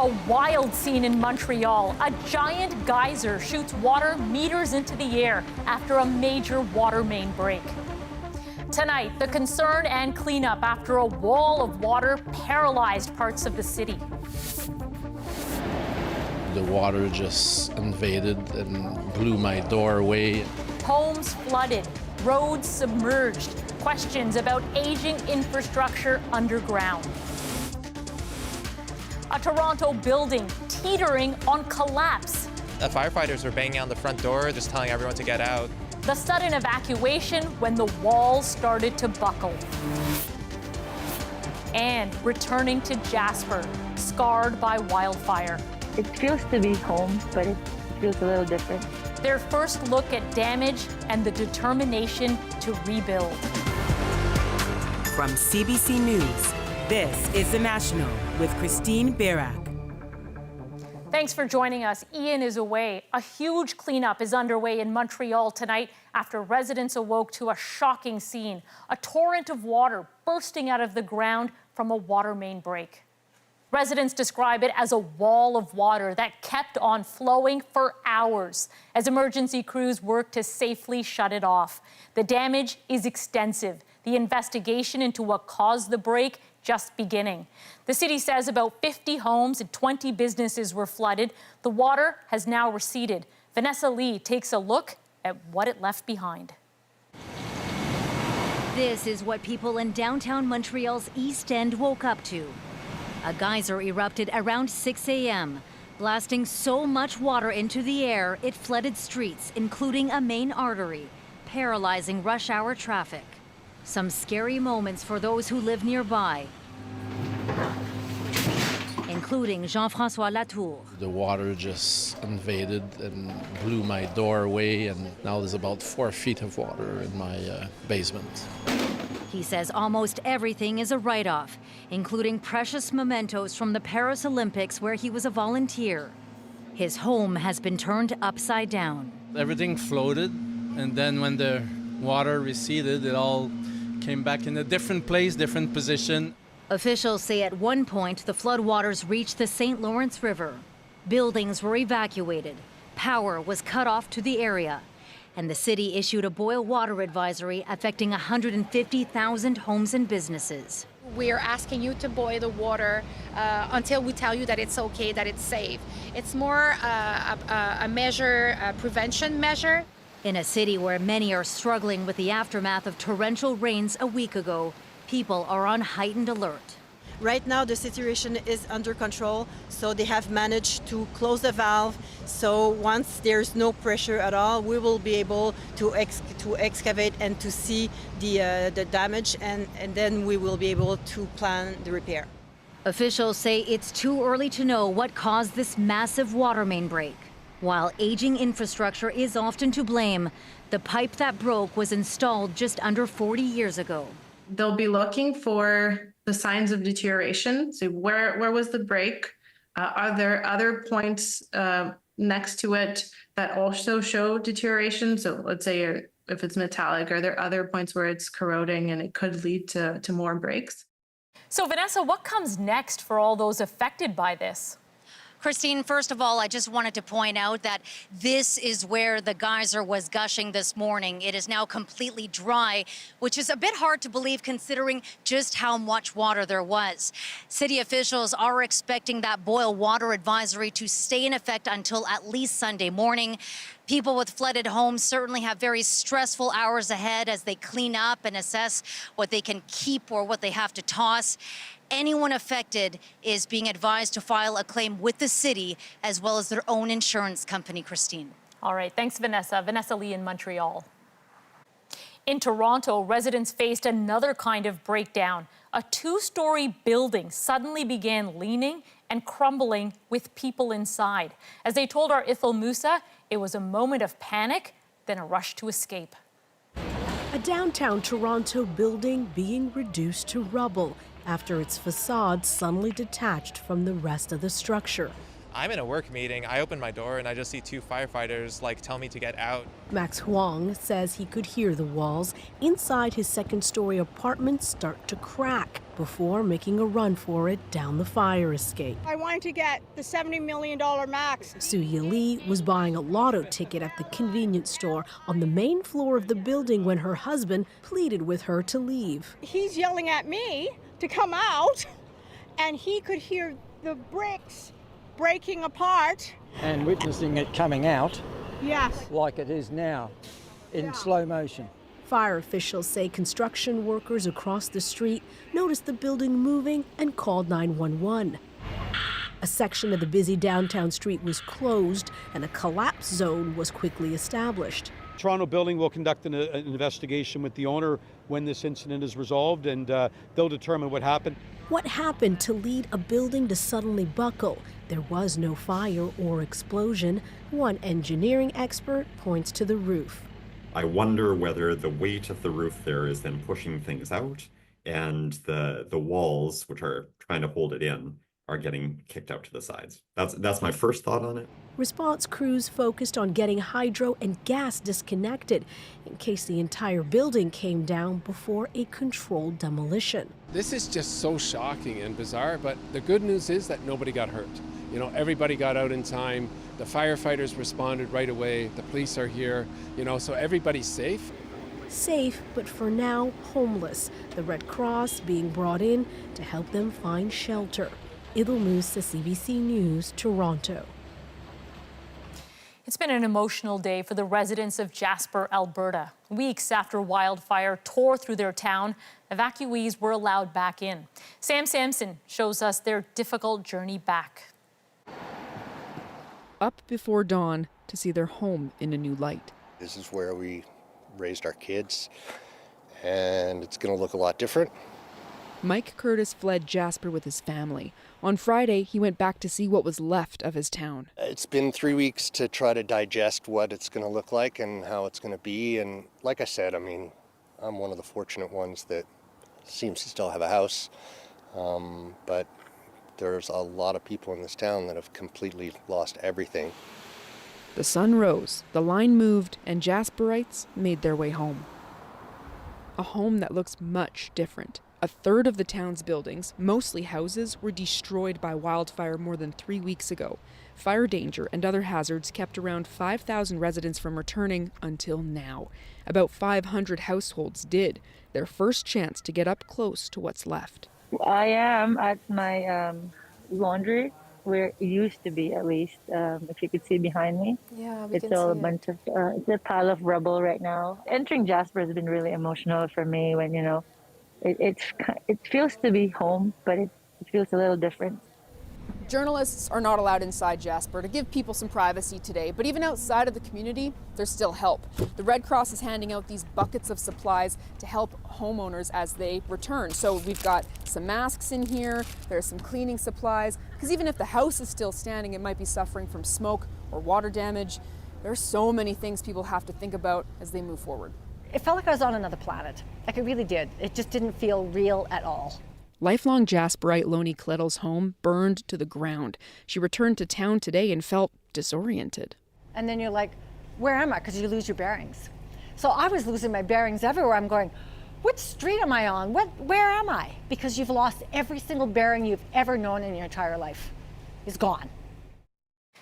A wild scene in Montreal. A giant geyser shoots water meters into the air after a major water main break. Tonight, the concern and cleanup after a wall of water paralyzed parts of the city. The water just invaded and blew my door away. Homes flooded, roads submerged, questions about aging infrastructure underground. A Toronto building teetering on collapse. The firefighters were banging on the front door, just telling everyone to get out. The sudden evacuation when the walls started to buckle. And returning to Jasper, scarred by wildfire. It feels to be home, but it feels a little different. Their first look at damage and the determination to rebuild. From CBC News, this is The National with Christine Barak. Thanks for joining us. Ian is away. A huge cleanup is underway in Montreal tonight after residents awoke to a shocking scene. A torrent of water bursting out of the ground from a water main break. Residents describe it as a wall of water that kept on flowing for hours as emergency crews worked to safely shut it off. The damage is extensive. The investigation into what caused the break just beginning. The city says about 50 homes and 20 businesses were flooded. The water has now receded. Vanessa Lee takes a look at what it left behind. This is what people in downtown Montreal's East End woke up to. A geyser erupted around 6 a.m., blasting so much water into the air it flooded streets, including a main artery, paralyzing rush hour traffic. Some scary moments for those who live nearby, including Jean-François Latour. The water just invaded and blew my door away, and now there's about 4 feet of water in my basement. He says almost everything is a write-off, including precious mementos from the Paris Olympics where he was a volunteer. His home has been turned upside down. Everything floated, and then when the water receded, it all came back in a different place, different position. Officials say at one point the floodwaters reached the St. Lawrence River. Buildings were evacuated. Power was cut off to the area. And the city issued a boil water advisory affecting 150,000 homes and businesses. We are asking you to boil the water until we tell you that it's okay, that it's safe. It's more a measure, a prevention measure. In a city where many are struggling with the aftermath of torrential rains a week ago, people are on heightened alert. Right now, the situation is under control, so they have managed to close the valve. So once there's no pressure at all, we will be able to excavate and to see the damage, and then we will be able to plan the repair. Officials say it's too early to know what caused this massive water main break. While aging infrastructure is often to blame, the pipe that broke was installed just under 40 years ago. They'll be looking for the signs of deterioration. So where was the break? Are there other points next to it that also show deterioration? So let's say if it's metallic, are there other points where it's corroding and it could lead to more breaks? So Vanessa, what comes next for all those affected by this? Christine, first of all, I just wanted to point out that this is where the geyser was gushing this morning. It is now completely dry, which is a bit hard to believe considering just how much water there was. City officials are expecting that boil water advisory to stay in effect until at least Sunday morning. People with flooded homes certainly have very stressful hours ahead as they clean up and assess what they can keep or what they have to toss. Anyone affected is being advised to file a claim with the city as well as their own insurance company, Christine. All right, thanks, Vanessa. Vanessa Lee in Montreal. In Toronto, residents faced another kind of breakdown. A 2-story building suddenly began leaning and crumbling with people inside. As they told our Ithel Musa, it was a moment of panic, then a rush to escape. A downtown Toronto building being reduced to rubble after its facade suddenly detached from the rest of the structure. I'm in a work meeting. I open my door and I just see two firefighters tell me to get out. Max Huang says he could hear the walls inside his second-story apartment start to crack before making a run for it down the fire escape. I wanted to get the $70 million max. Suya Lee was buying a lotto ticket at the convenience store on the main floor of the building when her husband pleaded with her to leave. He's yelling at me to come out, and he could hear the bricks breaking apart. And witnessing it coming out. Yes. Like it is now, in slow motion. Fire officials say construction workers across the street noticed the building moving and called 911. A section of the busy downtown street was closed and a collapse zone was quickly established. Toronto Building will conduct an investigation with the owner when this incident is resolved, and they'll determine what happened. What happened to lead a building to suddenly buckle? There was no fire or explosion. One engineering expert points to the roof. I wonder whether the weight of the roof there is then pushing things out, and the walls, which are trying to hold it in, are getting kicked out to the sides. That's my first thought on it. Response crews focused on getting hydro and gas disconnected in case the entire building came down before a controlled demolition. This is just so shocking and bizarre, but the good news is that nobody got hurt. You know, everybody got out in time. The firefighters responded right away. The police are here, so everybody's safe. Safe, but for now, homeless. The Red Cross being brought in to help them find shelter. Idil Musa, CBC News, Toronto. It's been an emotional day for the residents of Jasper, Alberta. Weeks after wildfire tore through their town, evacuees were allowed back in. Sam Sampson shows us their difficult journey back. Up before dawn to see their home in a new light. This is where we raised our kids, and it's going to look a lot different. Mike Curtis fled Jasper with his family. On Friday, he went back to see what was left of his town. It's been 3 weeks to try to digest what it's going to look like and how it's going to be. And like I said, I'm one of the fortunate ones that seems to still have a house. But there's a lot of people in this town that have completely lost everything. The sun rose, the line moved, and Jasperites made their way home. A home that looks much different. A third of the town's buildings, mostly houses, were destroyed by wildfire more than 3 weeks ago. Fire danger and other hazards kept around 5,000 residents from returning until now. About 500 households did, their first chance to get up close to what's left. I am at my laundry, where it used to be, at least. If you could see behind me, it's all a bunch of it's a pile of rubble right now. Entering Jasper has been really emotional for me. When it feels to be home, but it feels a little different. Journalists are not allowed inside Jasper to give people some privacy today, but even outside of the community, there's still help. The Red Cross is handing out these buckets of supplies to help homeowners as they return. So we've got some masks in here, there's some cleaning supplies, because even if the house is still standing, it might be suffering from smoke or water damage. There are so many things people have to think about as they move forward. It felt like I was on another planet. Like, it really did. It just didn't feel real at all. Lifelong Jasperite Loni Klettle's home burned to the ground. She returned to town today and felt disoriented. And then you're like, where am I? Because you lose your bearings. So I was losing my bearings everywhere. I'm going, what street am I on? Where am I? Because you've lost every single bearing you've ever known in your entire life. It's gone.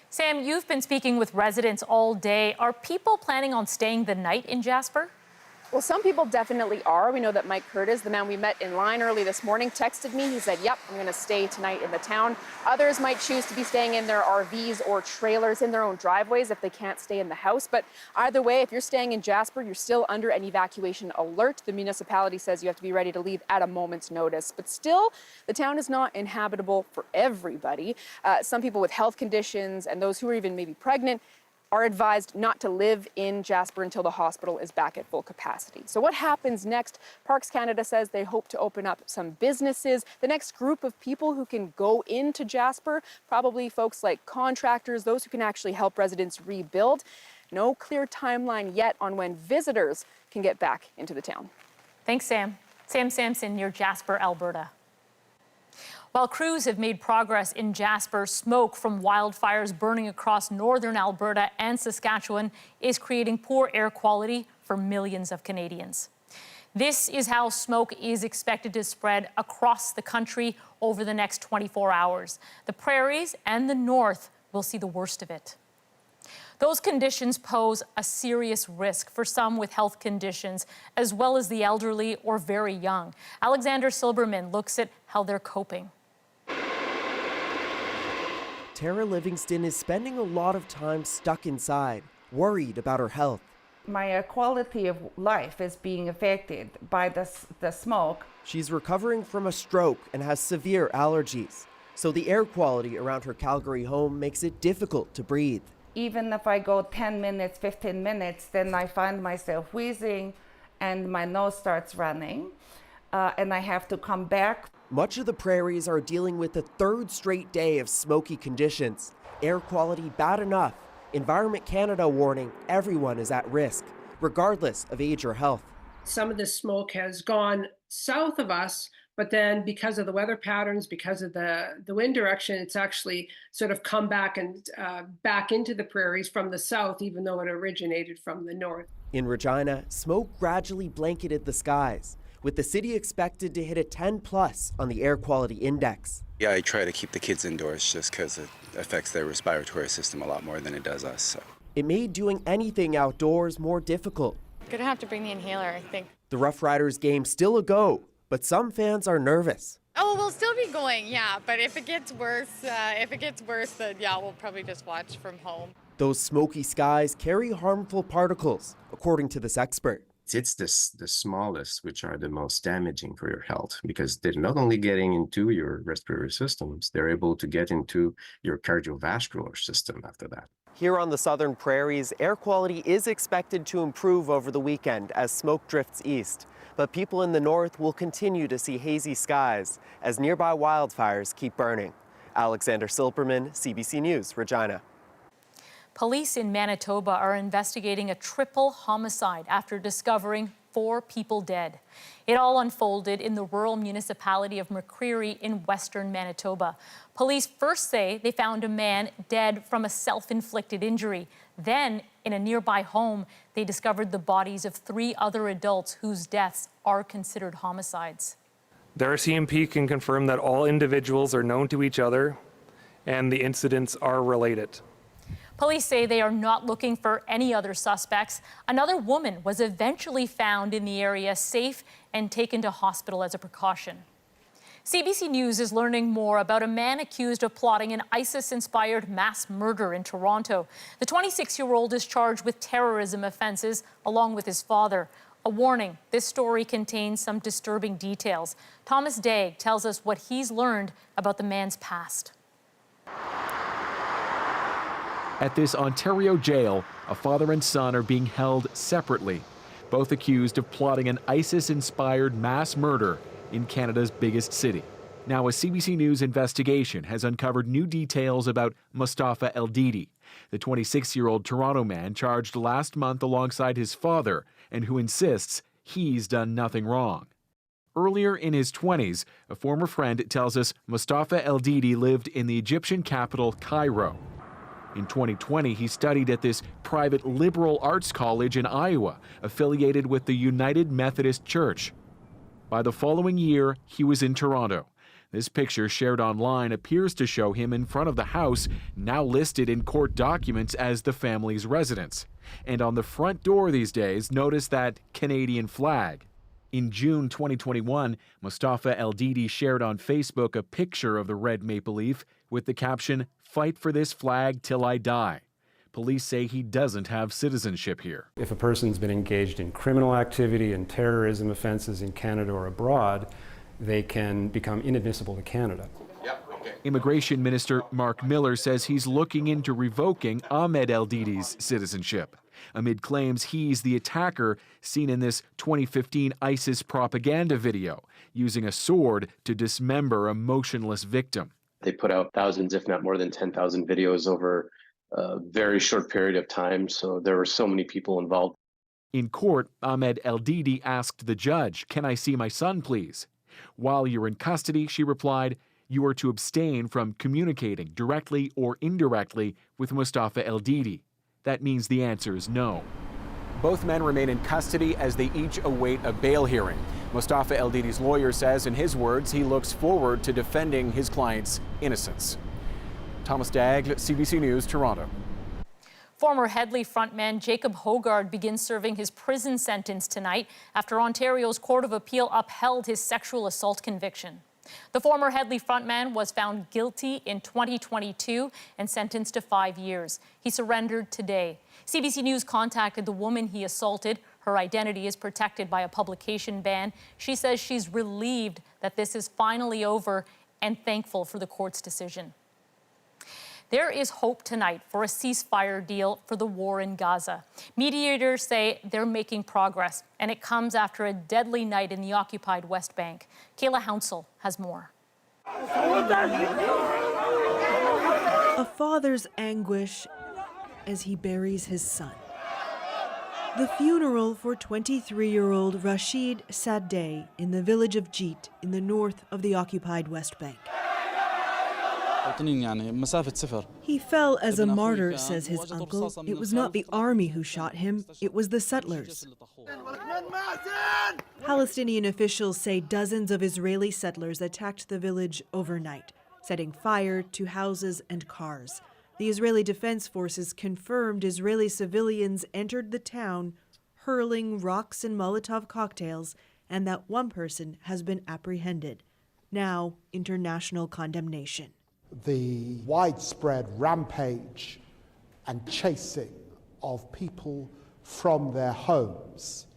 Sam, you've been speaking with residents all day. Are people planning on staying the night in Jasper? Well, some people definitely are. We know that Mike Curtis, the man we met in line early this morning, texted me. He said, yep, I'm going to stay tonight in the town. Others might choose to be staying in their RVs or trailers in their own driveways if they can't stay in the house. But either way, if you're staying in Jasper, you're still under an evacuation alert. The municipality says you have to be ready to leave at a moment's notice. But still, the town is not inhabitable for everybody. Some people with health conditions and those who are even maybe pregnant are advised not to live in Jasper until the hospital is back at full capacity. So what happens next? Parks Canada says they hope to open up some businesses. The next group of people who can go into Jasper, probably folks like contractors, those who can actually help residents rebuild. No clear timeline yet on when visitors can get back into the town. Thanks, Sam. Sam Sampson near Jasper, Alberta. While crews have made progress in Jasper, smoke from wildfires burning across northern Alberta and Saskatchewan is creating poor air quality for millions of Canadians. This is how smoke is expected to spread across the country over the next 24 hours. The prairies and the north will see the worst of it. Those conditions pose a serious risk for some with health conditions, as well as the elderly or very young. Alexander Silberman looks at how they're coping. Tara Livingston is spending a lot of time stuck inside, worried about her health. My quality of life is being affected by the smoke. She's recovering from a stroke and has severe allergies, so the air quality around her Calgary home makes it difficult to breathe. Even if I go 10 minutes, 15 minutes, then I find myself wheezing and my nose starts running and I have to come back. Much of the prairies are dealing with a third straight day of smoky conditions. Air quality bad enough. Environment Canada warning everyone is at risk, regardless of age or health. Some of the smoke has gone south of us, but then because of the weather patterns, because of the wind direction, it's actually sort of come back and back into the prairies from the south, even though it originated from the north. In Regina, smoke gradually blanketed the skies, with the city expected to hit a 10+ on the air quality index. Yeah, I try to keep the kids indoors just because it affects their respiratory system a lot more than it does us. So. It made doing anything outdoors more difficult. Gonna have to bring the inhaler, I think. The Rough Riders game still a go, but some fans are nervous. Oh, we'll still be going, yeah. But if it gets worse, then yeah, we'll probably just watch from home. Those smoky skies carry harmful particles, according to this expert. It's the smallest which are the most damaging for your health, because they're not only getting into your respiratory systems, they're able to get into your cardiovascular system after that. Here on the southern prairies, air quality is expected to improve over the weekend as smoke drifts east. But people in the north will continue to see hazy skies as nearby wildfires keep burning. Alexander Silberman, CBC News, Regina. Police in Manitoba are investigating a triple homicide after discovering 4 people dead. It all unfolded in the rural municipality of McCreary in western Manitoba. Police first say they found a man dead from a self-inflicted injury. Then, in a nearby home, they discovered the bodies of 3 other adults whose deaths are considered homicides. The RCMP can confirm that all individuals are known to each other and the incidents are related. Police say they are not looking for any other suspects. Another woman was eventually found in the area safe and taken to hospital as a precaution. CBC News is learning more about a man accused of plotting an ISIS-inspired mass murder in Toronto. The 26-year-old is charged with terrorism offenses along with his father. A warning, this story contains some disturbing details. Thomas Day tells us what he's learned about the man's past. At this Ontario jail, a father and son are being held separately, both accused of plotting an ISIS-inspired mass murder in Canada's biggest city. Now, a CBC News investigation has uncovered new details about Mustafa El-Didi, the 26-year-old Toronto man charged last month alongside his father and who insists he's done nothing wrong. Earlier in his 20s, a former friend tells us Mustafa El-Didi lived in the Egyptian capital, Cairo. In 2020, he studied at this private liberal arts college in Iowa, affiliated with the United Methodist Church. By the following year, he was in Toronto. This picture shared online appears to show him in front of the house, now listed in court documents as the family's residence. And on the front door these days, notice that Canadian flag. In June 2021, Mustafa El-Didi shared on Facebook a picture of the red maple leaf with the caption, "Fight for this flag till I die." Police say he doesn't have citizenship here. If a person's been engaged in criminal activity and terrorism offenses in Canada or abroad, they can become inadmissible to Canada. Immigration Minister Mark Miller says he's looking into revoking Ahmed El-Didi's citizenship, amid claims he's the attacker seen in this 2015 ISIS propaganda video, using a sword to dismember a motionless victim. They put out thousands, if not more than 10,000 videos over a very short period of time, so there were so many people involved. In court, Ahmed El-Didi asked the judge, "Can I see my son, please?" "While you're in custody," she replied, You are to abstain from communicating directly or indirectly with Mustafa El-Didi. That means the answer is no. Both men remain in custody as they each await a bail hearing. Mustafa El-Didi's lawyer says, in his words, he looks forward to defending his client's innocence. Thomas Daigle, CBC News, Toronto. Former Headley frontman Jacob Hoggard begins serving his prison sentence tonight after Ontario's Court of Appeal upheld his sexual assault conviction. The former Headley frontman was found guilty in 2022 and sentenced to 5 years. He surrendered today. CBC News contacted the woman he assaulted. Her identity is protected by a publication ban. She says she's relieved that this is finally over and thankful for the court's decision. There is hope tonight for a ceasefire deal for the war in Gaza. Mediators say they're making progress, and it comes after a deadly night in the occupied West Bank. Kayla Hounsell has more. A father's anguish as he buries his son. The funeral for 23-year-old Rashid Sadeh in the village of Jeet in the north of the occupied West Bank. He fell as a martyr, says his uncle. It was not the army who shot him, it was the settlers. Palestinian officials say dozens of Israeli settlers attacked the village overnight, setting fire to houses and cars. The Israeli Defense Forces confirmed Israeli civilians entered the town, hurling rocks and Molotov cocktails, and that one person has been apprehended. Now, international condemnation. The widespread rampage and chasing of people from their homes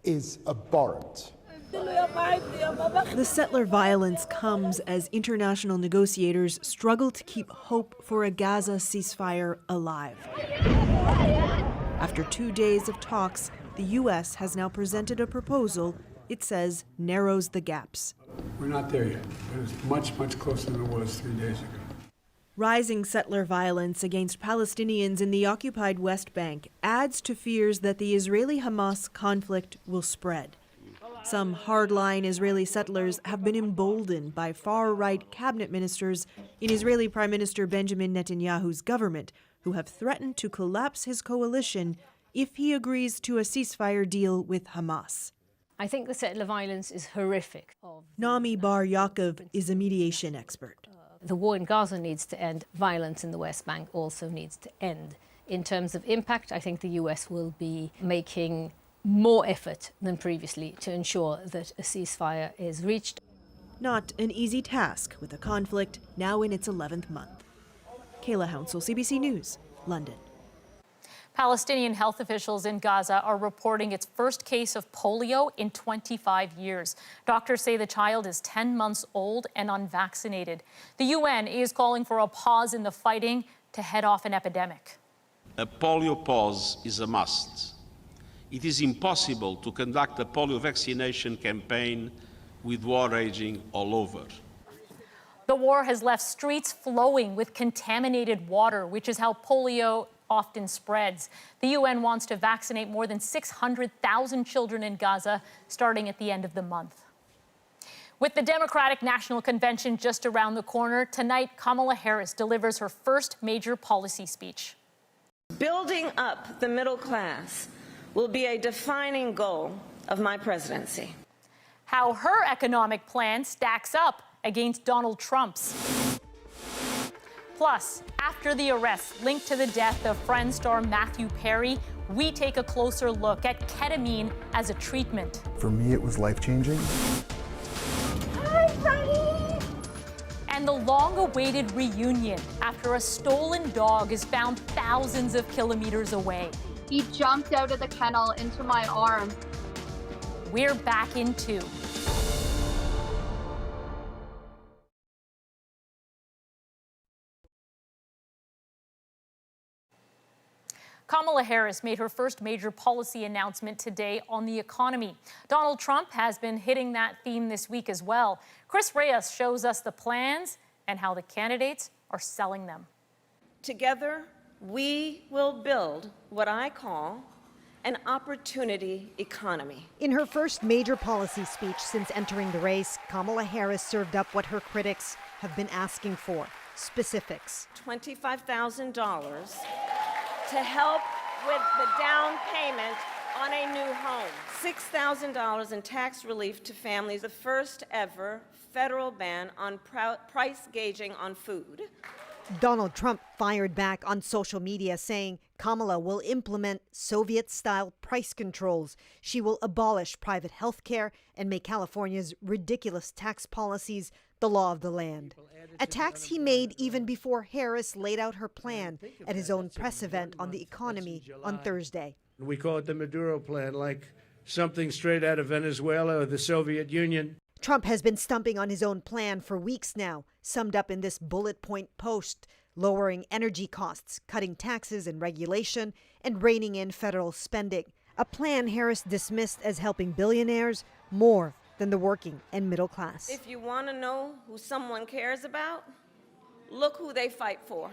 is abhorrent. The settler violence comes as international negotiators struggle to keep hope for a Gaza ceasefire alive. After 2 days of talks, the U.S. has now presented a proposal it says narrows the gaps. We're not there yet, but it's much, much closer than it was 3 days ago. Rising settler violence against Palestinians in the occupied West Bank adds to fears that the Israeli-Hamas conflict will spread. Some hardline Israeli settlers have been emboldened by far-right cabinet ministers in Israeli Prime Minister Benjamin Netanyahu's government, who have threatened to collapse his coalition if he agrees to a ceasefire deal with Hamas. I think the settler violence is horrific. Nami Bar Yaakov is a mediation expert. The war in Gaza needs to end. Violence in the West Bank also needs to end. In terms of impact, I think the US will be making more effort than previously to ensure that a ceasefire is reached. Not an easy task with a conflict now in its 11th month. Kayla Hounsell, CBC News, London. Palestinian health officials in Gaza are reporting its first case of polio in 25 years. Doctors say the child is 10 months old and unvaccinated. The UN is calling for a pause in the fighting to head off an epidemic. A polio pause is a must. It is impossible to conduct a polio vaccination campaign with war raging all over. The war has left streets flowing with contaminated water, which is how polio often spreads. The UN wants to vaccinate more than 600,000 children in Gaza starting at the end of the month. With the Democratic National Convention just around the corner, tonight Kamala Harris delivers her first major policy speech. Building up the middle class will be a defining goal of my presidency. How her economic plan stacks up against Donald Trump's. Plus, after the arrest linked to the death of Friends star Matthew Perry, we take a closer look at ketamine as a treatment. For me, it was life-changing. Hi, Freddie! And the long-awaited reunion after a stolen dog is found thousands of kilometers away. He jumped out of the kennel into my arm. We're back in 2. Kamala Harris made her first major policy announcement today on the economy. Donald Trump has been hitting that theme this week as well. Chris Reyes shows us the plans and how the candidates are selling them. Together, we will build what I call an opportunity economy. In her first major policy speech since entering the race, Kamala Harris served up what her critics have been asking for. Specifics. $25,000 to help with the down payment on a new home. $6,000 in tax relief to families. The first ever federal ban on price gauging on food. Donald Trump fired back on social media, saying Kamala will implement Soviet-style price controls. She will abolish private health care and make California's ridiculous tax policies the law of the land. Attacks he made even before Harris laid out her plan at his own press event on the economy on Thursday. We call it the Maduro plan, like something straight out of Venezuela or the Soviet Union. Trump has been stumping on his own plan for weeks now, summed up in this bullet point post: lowering energy costs, cutting taxes and regulation, and reining in federal spending. A plan Harris dismissed as helping billionaires more than the working and middle class. If you want to know who someone cares about, look who they fight for.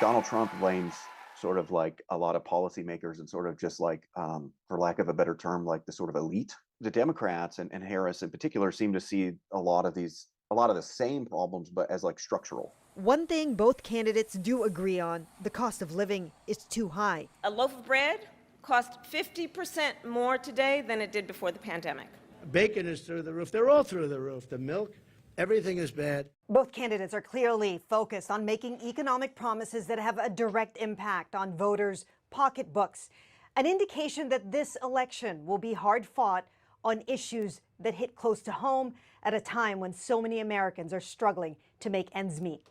Donald Trump blames sort of like a lot of policymakers and sort of just like, for lack of a better term, like the sort of elite. The Democrats and Harris in particular seem to see a lot of the same problems, but as like structural. One thing both candidates do agree on: the cost of living is too high. A loaf of bread costs 50% more today than it did before the pandemic. Bacon is through the roof. They're all through the roof. The milk, everything is bad. Both candidates are clearly focused on making economic promises that have a direct impact on voters' pocketbooks. An indication that this election will be hard fought on issues that hit close to home at a time when so many Americans are struggling to make ends meet.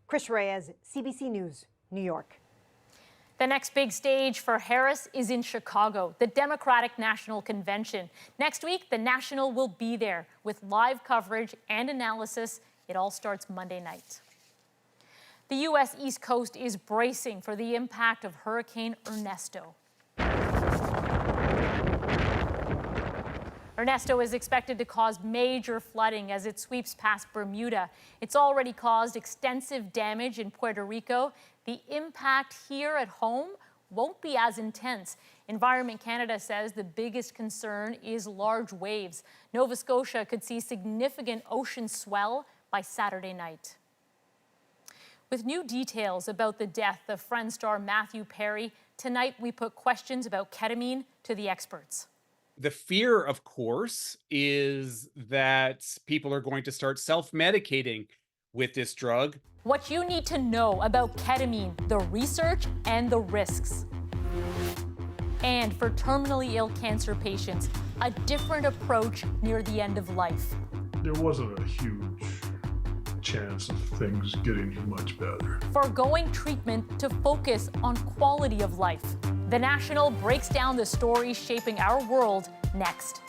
Chris Reyes, CBC News, New York. The next big stage for Harris is in Chicago, the Democratic National Convention. Next week, the National will be there with live coverage and analysis. It all starts Monday night. The U.S. East Coast is bracing for the impact of Hurricane Ernesto. Ernesto is expected to cause major flooding as it sweeps past Bermuda. It's already caused extensive damage in Puerto Rico. The impact here at home won't be as intense. Environment Canada says the biggest concern is large waves. Nova Scotia could see significant ocean swell by Saturday night. With new details about the death of Friends star Matthew Perry, tonight we put questions about ketamine to the experts. The fear, of course, is that people are going to start self-medicating with this drug. What you need to know about ketamine, the research and the risks. And for terminally ill cancer patients, a different approach near the end of life. There wasn't a huge chance of things getting much better. Foregoing treatment to focus on quality of life. The National breaks down the stories shaping our world next.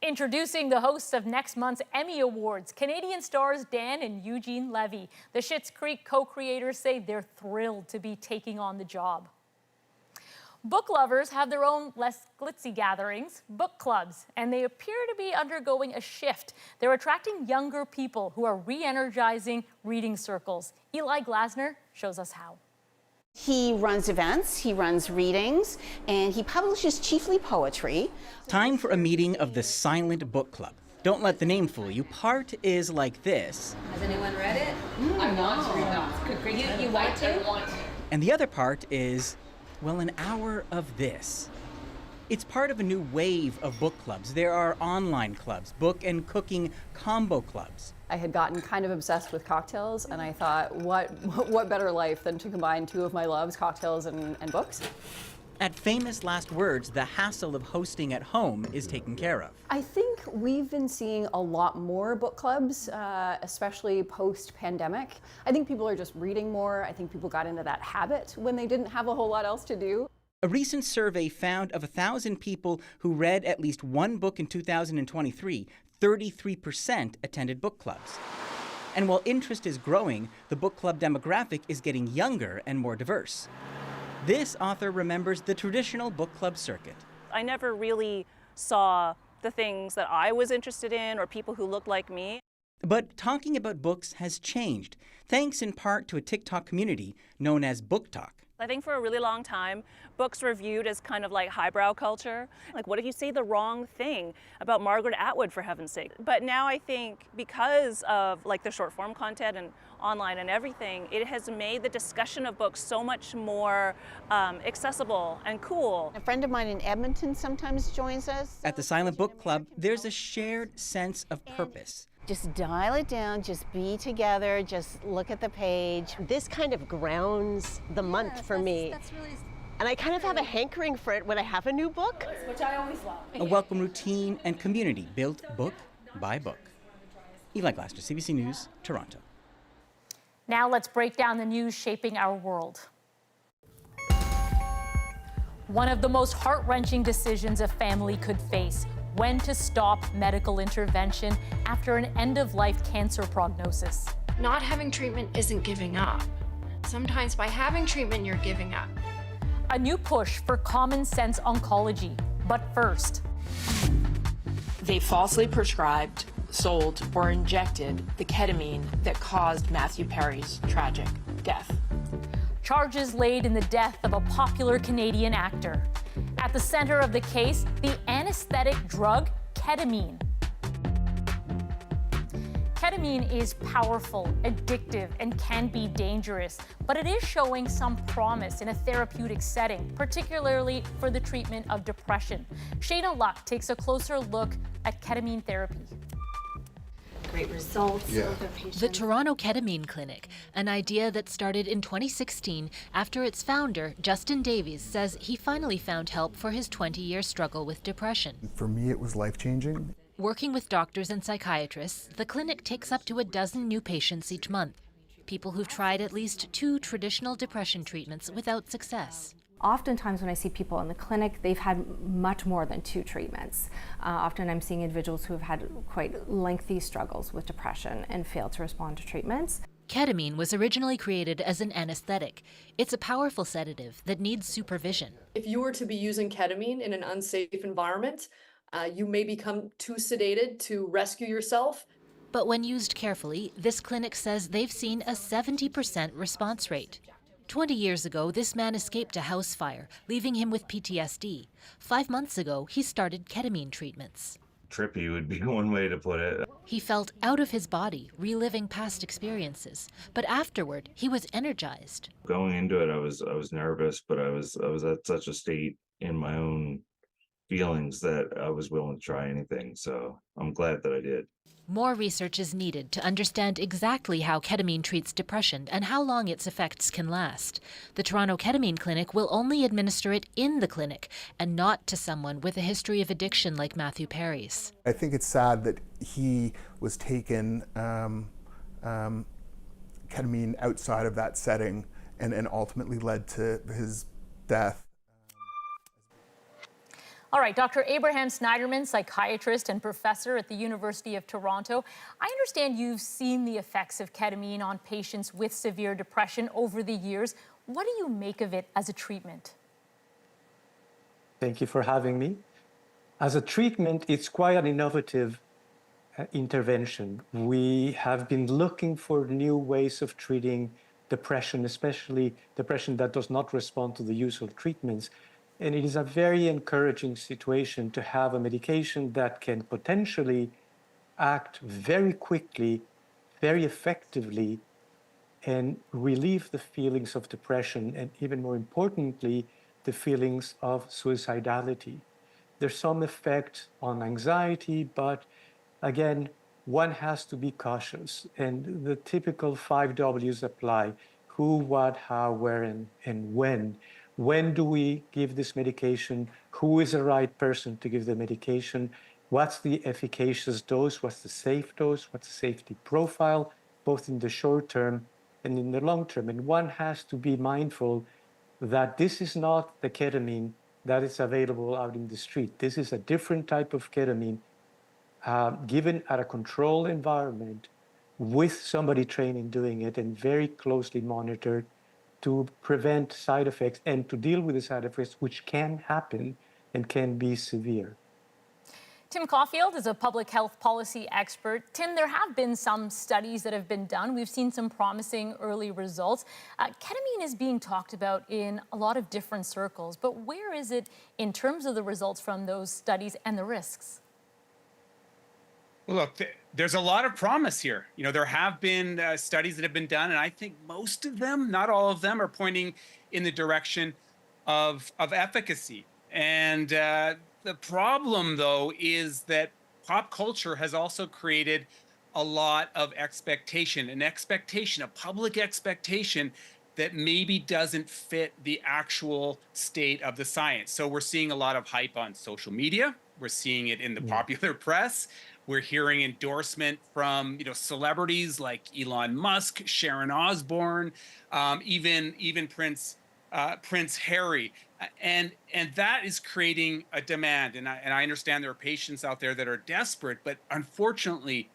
Introducing the hosts of next month's Emmy Awards, Canadian stars Dan and Eugene Levy. The Schitt's Creek co-creators say they're thrilled to be taking on the job. Book lovers have their own less glitzy gatherings, book clubs, and they appear to be undergoing a shift. They're attracting younger people who are re-energizing reading circles. Eli Glasner shows us how. He runs events, he runs readings, and he publishes chiefly poetry. Time for a meeting of the Silent Book Club. Don't let the name fool you. Part is like this. Has anyone read it? I want to read that. You want to? And the other part is, well, an hour of this. It's part of a new wave of book clubs. There are online clubs, book and cooking combo clubs. I had gotten kind of obsessed with cocktails, and I thought, what better life than to combine two of my loves, cocktails and books? At Famous Last Words, the hassle of hosting at home is taken care of. I think we've been seeing a lot more book clubs, especially post-pandemic. I think people are just reading more. I think people got into that habit when they didn't have a whole lot else to do. A recent survey found of 1,000 people who read at least one book in 2023, 33% attended book clubs. And while interest is growing, the book club demographic is getting younger and more diverse. This author remembers the traditional book club circuit. I never really saw the things that I was interested in or people who looked like me. But talking about books has changed, thanks in part to a TikTok community known as Book Talk. I think for a really long time, books were viewed as kind of like highbrow culture. Like, what if you say the wrong thing about Margaret Atwood, for heaven's sake? But now I think because of like the short form content and online and everything, it has made the discussion of books so much more accessible and cool. A friend of mine in Edmonton sometimes joins us. At the Silent Book Club, there's a shared sense of purpose. Just dial it down, just be together, just look at the page. This kind of grounds the month for me. And I kind of have a hankering for it when I have a new book. Which I always love. A welcome routine and community built book by book. Eli Glaster, CBC News, Toronto. Now let's break down the news shaping our world. One of the most heart-wrenching decisions a family could face: when to stop medical intervention after an end-of-life cancer prognosis. Not having treatment isn't giving up. Sometimes by having treatment, you're giving up. A new push for common sense oncology. But first, They falsely prescribed, sold, or injected the ketamine that caused Matthew Perry's tragic death. charges laid in the death of a popular Canadian actor. At the center of the case, the anesthetic drug ketamine. Ketamine is powerful, addictive, and can be dangerous, but it is showing some promise in a therapeutic setting, particularly for the treatment of depression. Shayna Luck takes a closer look at ketamine therapy. Great results. The Toronto Ketamine Clinic, an idea that started in 2016 after its founder, Justin Davies, says he finally found help for his 20-year struggle with depression. For me, it was life-changing. Working with doctors and psychiatrists, the clinic takes up to a dozen new patients each month, people who've tried at least 2 traditional depression treatments without success. Oftentimes when I see people in the clinic, they've had much more than 2 treatments. Often I'm seeing individuals who have had quite lengthy struggles with depression and failed to respond to treatments. Ketamine was originally created as an anesthetic. It's a powerful sedative that needs supervision. If you were to be using ketamine in an unsafe environment, you may become too sedated to rescue yourself. But when used carefully, this clinic says they've seen a 70% response rate. 20 years ago, this man escaped a house fire, leaving him with PTSD. 5 months ago, he started ketamine treatments. Trippy would be one way to put it. He felt out of his body, reliving past experiences. But afterward, he was energized. Going into it, I was nervous, but I was at such a state in my own feelings that I was willing to try anything. So I'm glad that I did. More research is needed to understand exactly how ketamine treats depression and how long its effects can last. The Toronto Ketamine Clinic will only administer it in the clinic and not to someone with a history of addiction like Matthew Perry's. I think it's sad that he was taken ketamine outside of that setting and ultimately led to his death. All right, Dr. Abraham Snyderman, psychiatrist and professor at the University of Toronto. I understand you've seen the effects of ketamine on patients with severe depression over the years. What do you make of it as a treatment? Thank you for having me. As a treatment, it's quite an innovative intervention. We have been looking for new ways of treating depression, especially depression that does not respond to the usual treatments. And it is a very encouraging situation to have a medication that can potentially act very quickly, very effectively, and relieve the feelings of depression, and even more importantly, the feelings of suicidality. There's some effect on anxiety, but again, one has to be cautious. And the typical 5 W's apply: who, what, how, where, and when. When do we give this medication? Who is the right person to give the medication? What's the efficacious dose? What's the safe dose? What's the safety profile, both in the short term and in the long term? And one has to be mindful that this is not the ketamine that is available out in the street. This is a different type of ketamine given at a controlled environment with somebody trained in doing it and very closely monitored to prevent side effects and to deal with the side effects, which can happen and can be severe. Tim Caulfield is a public health policy expert. Tim, there have been some studies that have been done. We've seen some promising early results. Ketamine is being talked about in a lot of different circles, but where is it in terms of the results from those studies and the risks? Well, look, there's a lot of promise here. You know, there have been studies that have been done, and I think most of them, not all of them, are pointing in the direction of efficacy. And the problem, though, is that pop culture has also created a lot of expectation, a public expectation that maybe doesn't fit the actual state of the science. So we're seeing a lot of hype on social media. We're seeing it in the popular press. We're hearing endorsement from, celebrities like Elon Musk, Sharon Osbourne, even Prince Harry, and that is creating a demand. And I understand there are patients out there that are desperate, but unfortunately,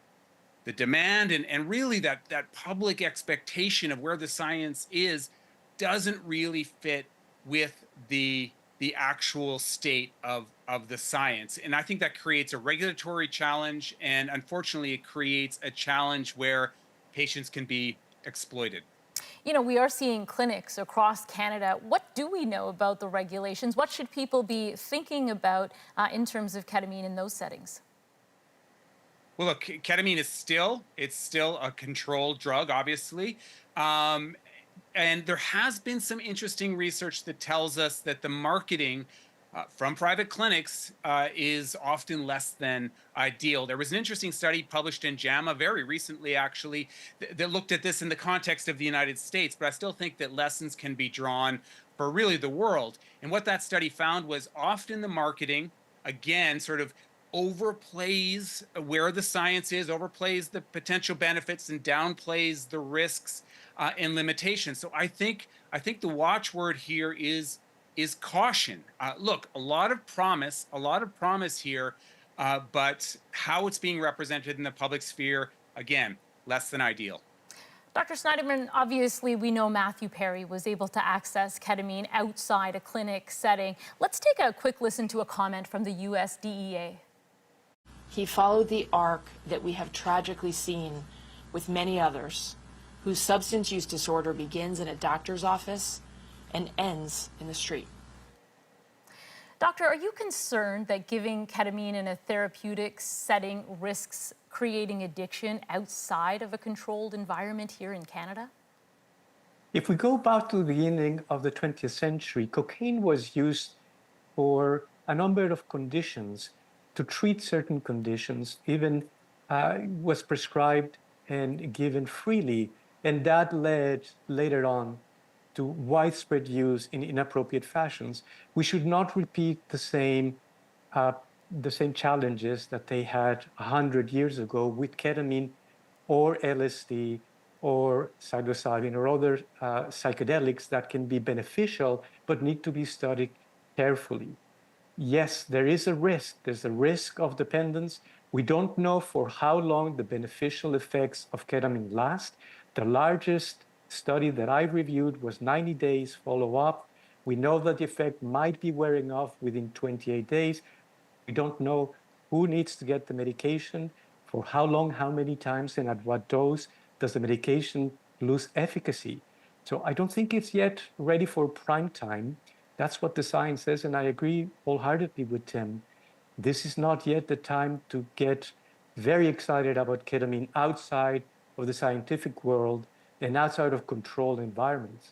the demand and really that public expectation of where the science is doesn't really fit with the actual state of the science. And I think that creates a regulatory challenge, and unfortunately, it creates a challenge where patients can be exploited. We are seeing clinics across Canada. What do we know about the regulations? What should people be thinking about in terms of ketamine in those settings? Well, look, ketamine is still a controlled drug, obviously. And there has been some interesting research that tells us that the marketing from private clinics is often less than ideal. There was an interesting study published in JAMA very recently, actually, that looked at this in the context of the United States, but I still think that lessons can be drawn for really the world. And what that study found was often the marketing, again, sort of overplays where the science is, overplays the potential benefits, and downplays the risks and limitations. So I think the watchword here is caution. Look, a lot of promise here, but how it's being represented in the public sphere, again, less than ideal. Dr. Snyderman, obviously we know Matthew Perry was able to access ketamine outside a clinic setting. Let's take a quick listen to a comment from the US DEA. He followed the arc that we have tragically seen with many others, whose substance use disorder begins in a doctor's office and ends in the street. Doctor, are you concerned that giving ketamine in a therapeutic setting risks creating addiction outside of a controlled environment here in Canada? If we go back to the beginning of the 20th century, cocaine was used for a number of conditions to treat certain conditions, even was prescribed and given freely, and that led later on to widespread use in inappropriate fashions. We should not repeat the same challenges that they had 100 years ago with ketamine or LSD or psilocybin or other psychedelics that can be beneficial but need to be studied carefully. Yes, there is a risk. There's a risk of dependence. We don't know for how long the beneficial effects of ketamine last. The largest study that I reviewed was 90 days follow-up. We know that the effect might be wearing off within 28 days. We don't know who needs to get the medication, for how long, how many times, and at what dose does the medication lose efficacy. So I don't think it's yet ready for prime time. That's what the science says, and I agree wholeheartedly with Tim. This is not yet the time to get very excited about ketamine outside of the scientific world and outside of controlled environments.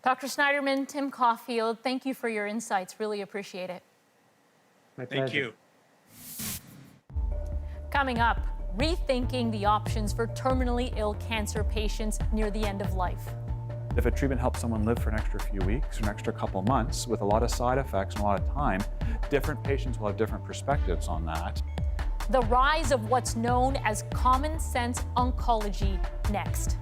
Dr. Snyderman, Tim Caulfield, thank you for your insights. Really appreciate it. My pleasure. Thank you. Coming up, rethinking the options for terminally ill cancer patients near the end of life. If a treatment helps someone live for an extra few weeks or an extra couple months with a lot of side effects and a lot of time, different patients will have different perspectives on that. The rise of what's known as common sense oncology next.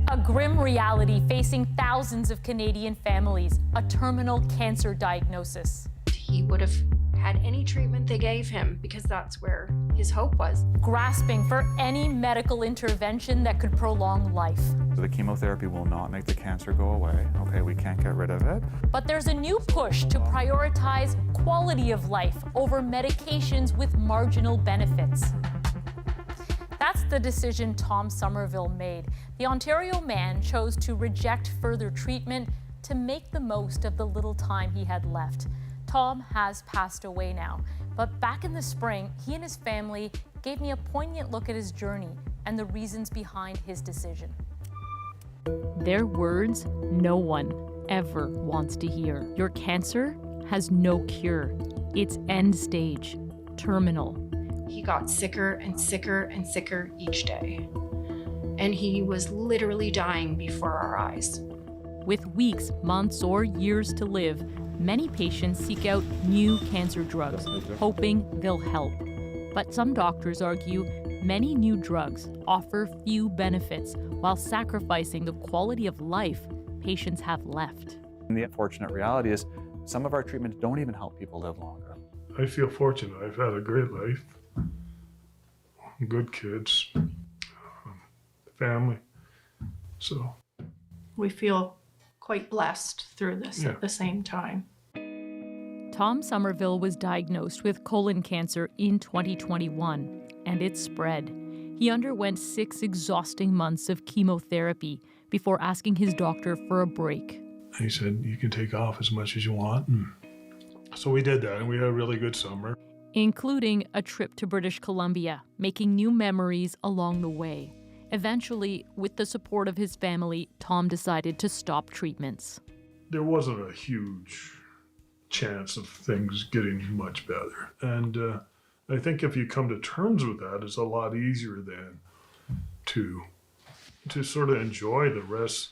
A grim reality facing thousands of Canadian families, a terminal cancer diagnosis. He would have had any treatment they gave him because that's where his hope was. Grasping for any medical intervention that could prolong life. The chemotherapy will not make the cancer go away. Okay, we can't get rid of it. But there's a new push to prioritize quality of life over medications with marginal benefits. That's the decision Tom Somerville made. The Ontario man chose to reject further treatment to make the most of the little time he had left. Tom has passed away now, but back in the spring, he and his family gave me a poignant look at his journey and the reasons behind his decision. Their words no one ever wants to hear. Your cancer has no cure. It's end stage, terminal. He got sicker and sicker and sicker each day. And he was literally dying before our eyes. With weeks, months, or years to live, many patients seek out new cancer drugs, hoping they'll help. But some doctors argue many new drugs offer few benefits while sacrificing the quality of life patients have left. And the unfortunate reality is some of our treatments don't even help people live longer. I feel fortunate. I've had a great life, good kids, family. So We feel quite blessed through this Yeah. at the same time. Tom Somerville was diagnosed with colon cancer in 2021, and it spread. He underwent 6 exhausting months of chemotherapy before asking his doctor for a break. He said, you can take off as much as you want. And so we did that, and we had a really good summer. Including a trip to British Columbia, making new memories along the way. Eventually, with the support of his family, Tom decided to stop treatments. There wasn't a huge chance of things getting much better. And I think if you come to terms with that, it's a lot easier then to sort of enjoy the rest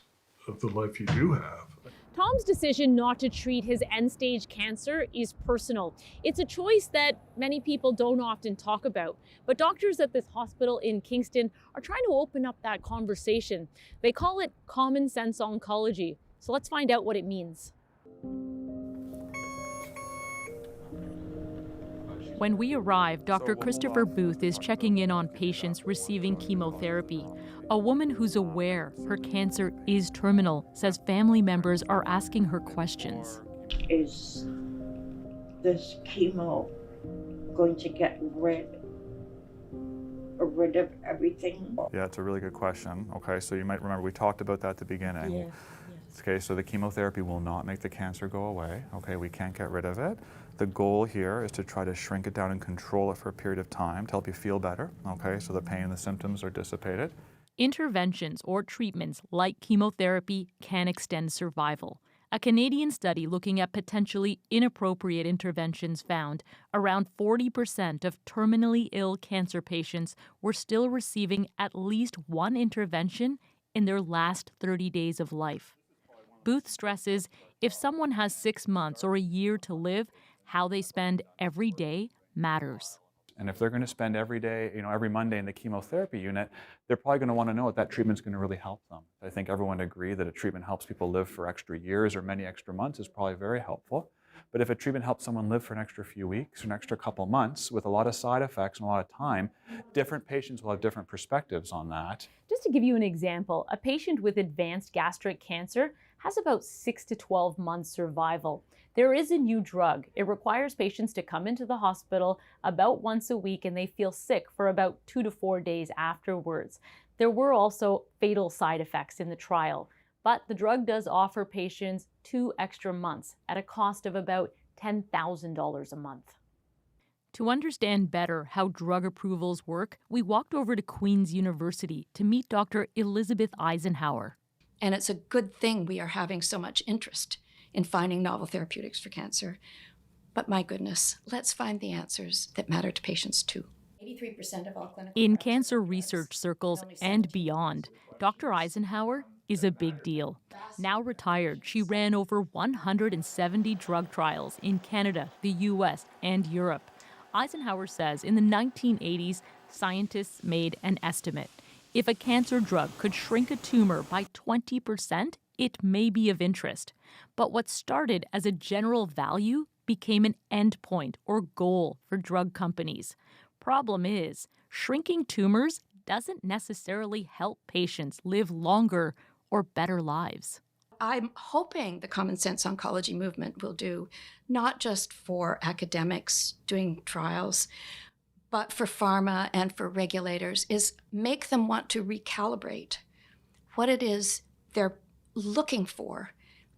of the life you do have. Tom's decision not to treat his end-stage cancer is personal. It's a choice that many people don't often talk about. But doctors at this hospital in Kingston are trying to open up that conversation. They call it common sense oncology. So let's find out what it means. When we arrive, Dr. Christopher Booth is checking in on patients receiving chemotherapy. A woman who's aware her cancer is terminal says family members are asking her questions. Is this chemo going to get rid of everything? Yeah, it's a really good question. Okay, so you might remember we talked about that at the beginning. Yeah. Okay, so the chemotherapy will not make the cancer go away. Okay, we can't get rid of it. The goal here is to try to shrink it down and control it for a period of time to help you feel better. Okay, so the pain and the symptoms are dissipated. Interventions or treatments like chemotherapy can extend survival. A Canadian study looking at potentially inappropriate interventions found around 40% of terminally ill cancer patients were still receiving at least one intervention in their last 30 days of life. Booth stresses if someone has 6 months or a year to live, how they spend every day matters. And if they're going to spend every day, every Monday in the chemotherapy unit, they're probably going to want to know if that treatment's going to really help them. I think everyone would agree that a treatment helps people live for extra years or many extra months is probably very helpful. But if a treatment helps someone live for an extra few weeks or an extra couple months with a lot of side effects and a lot of time, different patients will have different perspectives on that. Just to give you an example, a patient with advanced gastric cancer has about 6 to 12 months survival. There is a new drug. It requires patients to come into the hospital about once a week and they feel sick for about 2 to 4 days afterwards. There were also fatal side effects in the trial, but the drug does offer patients 2 extra months at a cost of about $10,000 a month. To understand better how drug approvals work, we walked over to Queen's University to meet Dr. Elizabeth Eisenhower. And it's a good thing we are having so much interest in finding novel therapeutics for cancer. But my goodness, let's find the answers that matter to patients too. 83% of all clinical... In cancer research circles and beyond, Dr. Eisenhower is a big deal. Now retired, she ran over 170 drug trials in Canada, the US, and Europe. Eisenhower says in the 1980s, scientists made an estimate. If a cancer drug could shrink a tumor by 20%, it may be of interest. But what started as a general value became an endpoint or goal for drug companies. Problem is, shrinking tumors doesn't necessarily help patients live longer or better lives. I'm hoping the common sense oncology movement will do, not just for academics doing trials, but for pharma and for regulators, is make them want to recalibrate what it is they're looking for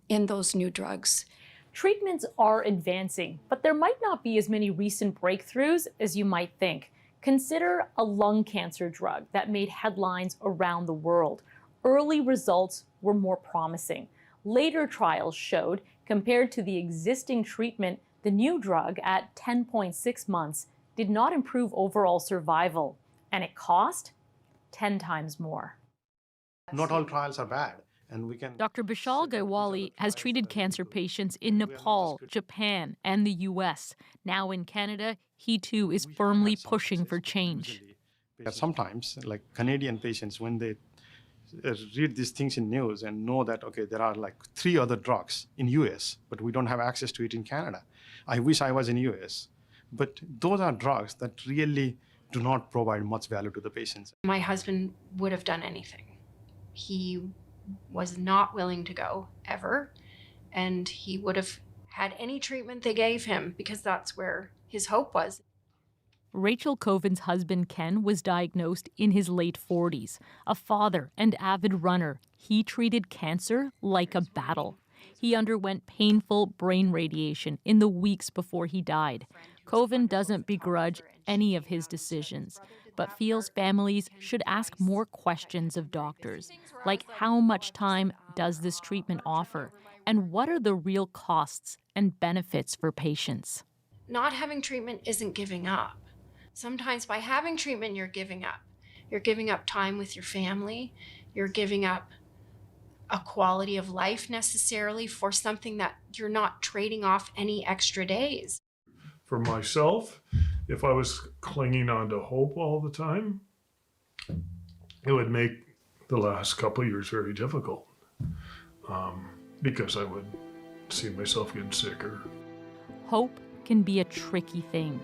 in those new drugs. Treatments are advancing, but there might not be as many recent breakthroughs as you might think. Consider a lung cancer drug that made headlines around the world. Early results were more promising. Later trials showed, compared to the existing treatment, the new drug at 10.6 months did not improve overall survival, and it cost 10 times more. Not all trials are bad. And we can. Dr. Bishal Gaiwali has treated cancer patients in Nepal, Japan, and the U.S. Now in Canada, he too is firmly pushing for change. Sometimes, like Canadian patients, when they read these things in news and know that, okay, there are like 3 other drugs in U.S., but we don't have access to it in Canada. I wish I was in U.S. But those are drugs that really do not provide much value to the patients. My husband would have done anything. He was not willing to go ever, and he would have had any treatment they gave him because that's where his hope was. Rachel Coven's husband Ken was diagnosed in his late 40s. A father and avid runner, he treated cancer like a battle. He underwent painful brain radiation in the weeks before he died. Coven doesn't begrudge any of his decisions, but feels families should ask more questions of doctors, like how much time does this treatment offer, and what are the real costs and benefits for patients? Not having treatment isn't giving up. Sometimes by having treatment, you're giving up. You're giving up time with your family. You're giving up a quality of life necessarily for something that you're not trading off any extra days. For myself, if I was clinging on to hope all the time, it would make the last couple of years very difficult because I would see myself getting sicker. Hope can be a tricky thing.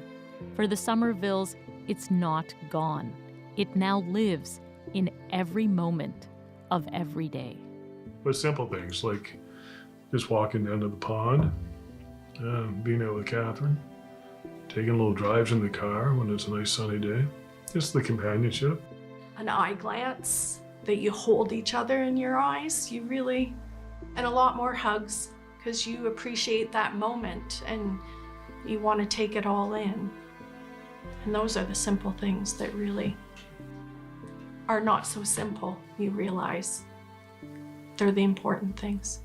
For the Somervilles, it's not gone. It now lives in every moment of every day. But simple things like just walking down to the pond, being out with Catherine, taking little drives in the car when it's a nice sunny day, just the companionship. An eye glance, that you hold each other in your eyes, you really, and a lot more hugs because you appreciate that moment and you want to take it all in. And those are the simple things that really are not so simple, you realize. They're the important things.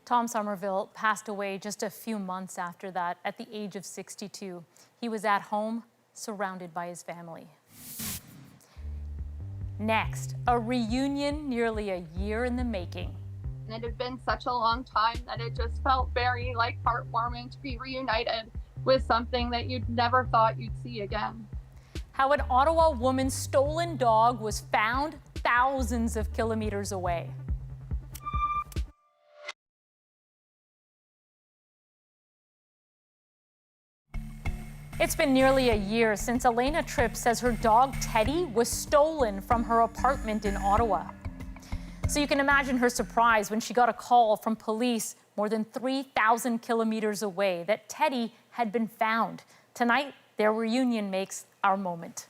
Tom Somerville passed away just a few months after that at the age of 62. He was at home, surrounded by his family. Next, a reunion nearly a year in the making. It had been such a long time that it just felt very heartwarming to be reunited with something that you'd never thought you'd see again. How an Ottawa woman's stolen dog was found thousands of kilometers away. It's been nearly a year since Elena Tripp says her dog Teddy was stolen from her apartment in Ottawa. So you can imagine her surprise when she got a call from police more than 3,000 kilometers away that Teddy had been found. Tonight, their reunion makes our moment.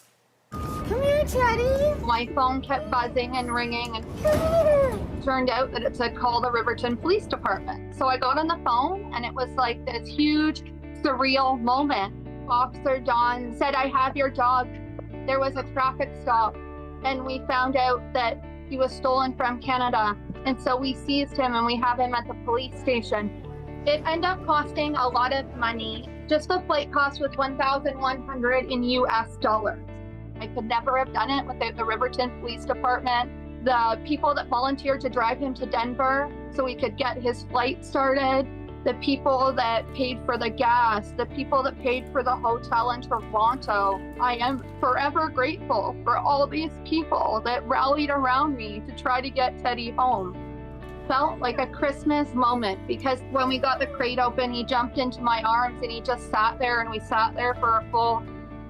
Come here, Teddy. My phone kept buzzing and ringing, and turned out that it said call the Riverton Police Department. So I got on the phone, and it was like this huge, surreal moment. Officer John said, I have your dog. There was a traffic stop, and we found out that he was stolen from Canada. And so we seized him, and we have him at the police station. It ended up costing a lot of money. Just the flight cost was $1,100 in US dollars. I could never have done it without the Riverton Police Department, the people that volunteered to drive him to Denver so we could get his flight started, the people that paid for the gas, the people that paid for the hotel in Toronto. I am forever grateful for all these people that rallied around me to try to get Teddy home. felt like a Christmas moment, because when we got the crate open, he jumped into my arms and he just sat there, and we sat there for a full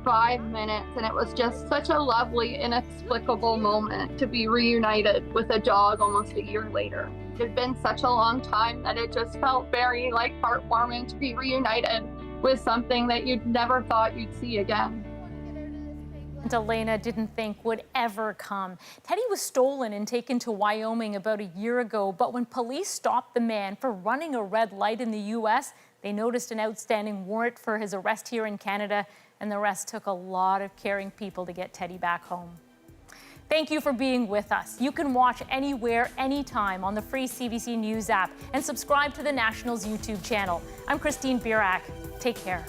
5 minutes, and it was just such a lovely, inexplicable moment to be reunited with a dog almost a year later. It had been such a long time that it just felt very heartwarming to be reunited with something that you'd never thought you'd see again. Elena didn't think would ever come. Teddy was stolen and taken to Wyoming about a year ago, but when police stopped the man for running a red light in the U.S., they noticed an outstanding warrant for his arrest here in Canada, and the rest took a lot of caring people to get Teddy back home. Thank you for being with us. You can watch anywhere, anytime on the free CBC News app and subscribe to the Nationals YouTube channel. I'm Christine Birak. Take care.